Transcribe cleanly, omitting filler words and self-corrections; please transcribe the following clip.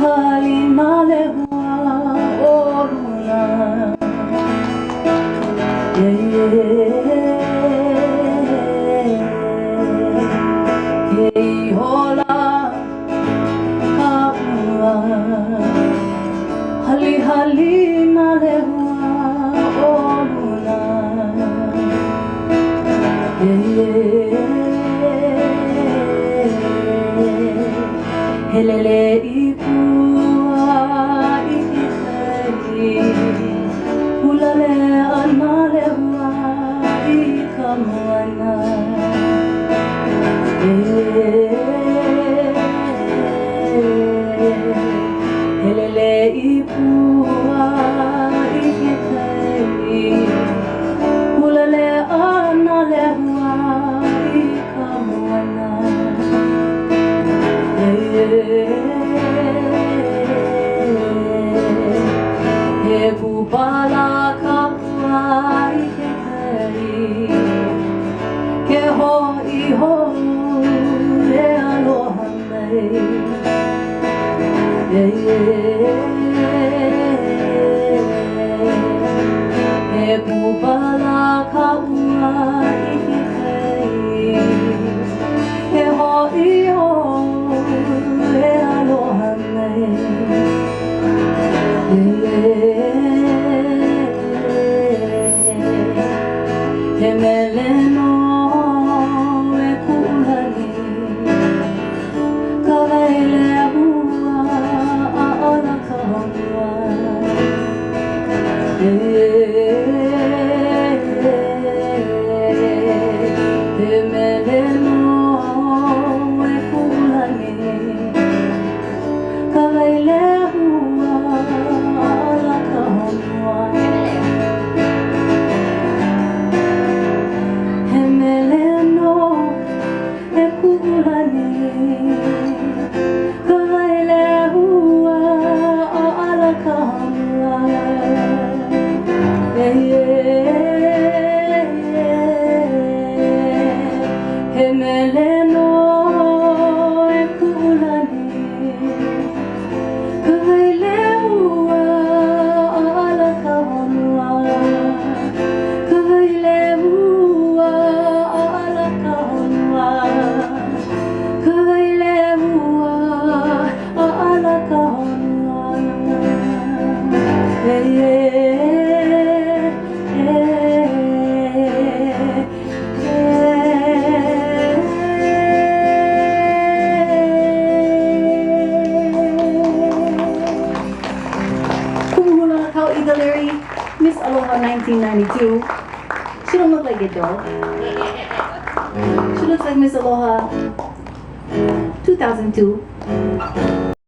hali nale hua o luna. Kei hola ka ua, hali hali nale hua o luna. Helele I pua I ke hulale ana le hua I ka moana. Helele I pua I ke hulale ana le hua I ka moana. He pupala ka ua I ke kari, ke ho'iho e aloha mai. He pupala ka ua I ke kari, ke ho'iho e aloha mai. He meleno e ku'ulani, ka waile hua a ala ka honua. He meleno e ku'ulani, ka waile hua a ala ka honua. He meleno e ku'ulani, ka waile hua a ala ka honua. He meleno e ku'ulani, ka waile hua a ala ka honua. Ka waile hua a ala ka honua. Ka waile hua a ala ka honua. Kumuhula ka Ida Larry, Miss Aloha 1992. She don't look like it though. She looks like Miss Aloha 2002.